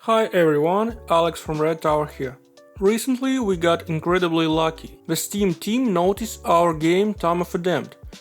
Hi everyone, Alex from Redtower here. Recently we got incredibly lucky. The Steam team noticed our game Tome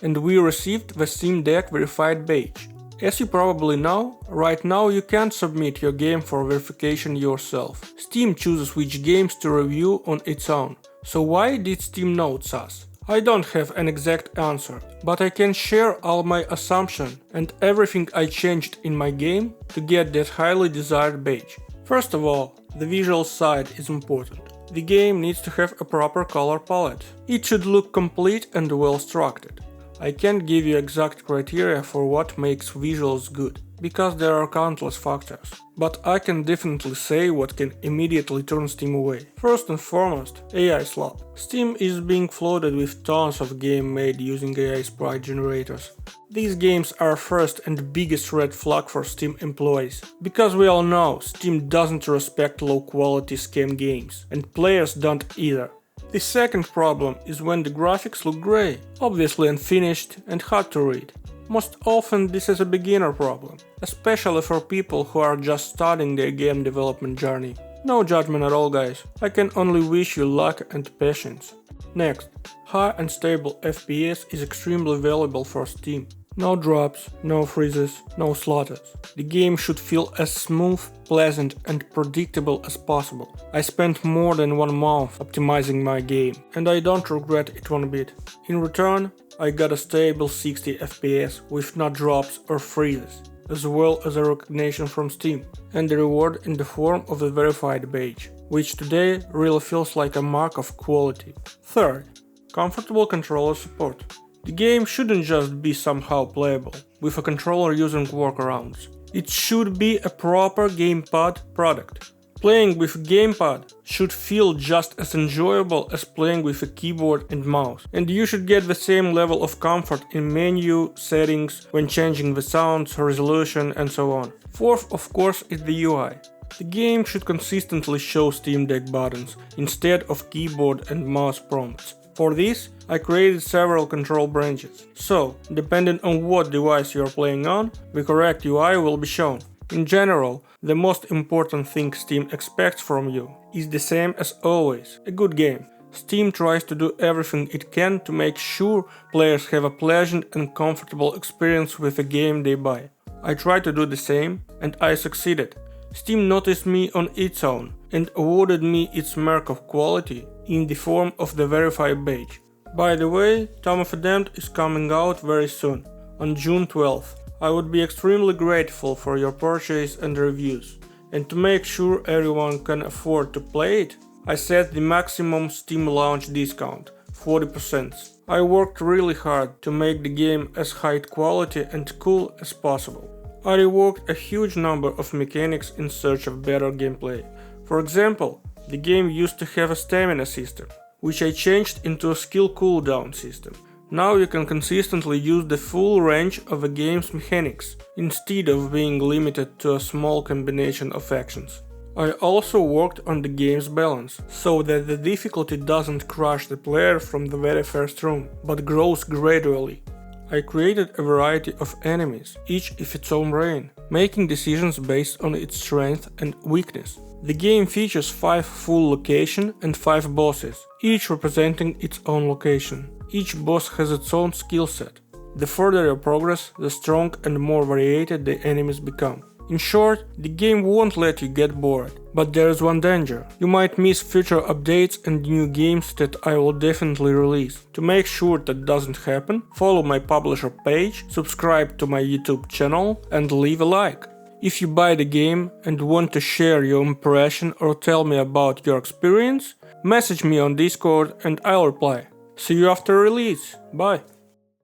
and we received the Steam Deck verified badge. As you probably know, right now you can't submit your game for verification yourself. Steam chooses which games to review on its own. So why did Steam notice us? I don't have an exact answer, but I can share all my assumptions and everything I changed in my game to get that highly desired badge. First of all, the visual side is important. The game needs to have a proper color palette. It should look complete and well structured. I can't give you exact criteria for what makes visuals good, because there are countless factors. But I can definitely say what can immediately turn Steam away. First and foremost, AI slop. Steam is being flooded with tons of games made using AI sprite generators. These games are first and biggest red flag for Steam employees, because we all know Steam doesn't respect low-quality scam games, and players don't either. The second problem is when the graphics look grey, obviously unfinished and hard to read. Most often this is a beginner problem, especially for people who are just starting their game development journey. No judgment at all, guys, I can only wish you luck and patience. Next, high and stable FPS is extremely valuable for Steam. No drops, no freezes, no slutters. The game should feel as smooth, pleasant and predictable as possible. I spent more than 1 month optimizing my game, and I don't regret it one bit. In return, I got a stable 60 FPS with no drops or freezes, as well as a recognition from Steam, and a reward in the form of a verified badge, which today really feels like a mark of quality. Third, comfortable controller support. The game shouldn't just be somehow playable, with a controller using workarounds. It should be a proper gamepad product. Playing with gamepad should feel just as enjoyable as playing with a keyboard and mouse, and you should get the same level of comfort in menu, settings, when changing the sounds, resolution and so on. Fourth, of course, is the UI. The game should consistently show Steam Deck buttons instead of keyboard and mouse prompts. For this, I created several control branches, so, depending on what device you are playing on, the correct UI will be shown. In general, the most important thing Steam expects from you is the same as always, a good game. Steam tries to do everything it can to make sure players have a pleasant and comfortable experience with the game they buy. I tried to do the same, and I succeeded. Steam noticed me on its own and awarded me its mark of quality in the form of the verified badge. By the way, Tome is coming out very soon, on June 12th. I would be extremely grateful for your purchase and reviews. And to make sure everyone can afford to play it, I set the maximum Steam launch discount, 40%. I worked really hard to make the game as high quality and cool as possible. I reworked a huge number of mechanics in search of better gameplay. For example, the game used to have a stamina system, which I changed into a skill cooldown system. Now you can consistently use the full range of the game's mechanics, instead of being limited to a small combination of actions. I also worked on the game's balance, so that the difficulty doesn't crush the player from the very first room, but grows gradually. I created a variety of enemies, each of its own brain, making decisions based on its strength and weakness. The game features 5 full locations and 5 bosses, each representing its own location. Each boss has its own skill set. The further you progress, the stronger and more varied the enemies become. In short, the game won't let you get bored, but there is one danger. You might miss future updates and new games that I will definitely release. To make sure that doesn't happen, follow my publisher page, subscribe to my YouTube channel and leave a like. If you buy the game and want to share your impression or tell me about your experience, message me on Discord and I'll reply. See you after release. Bye.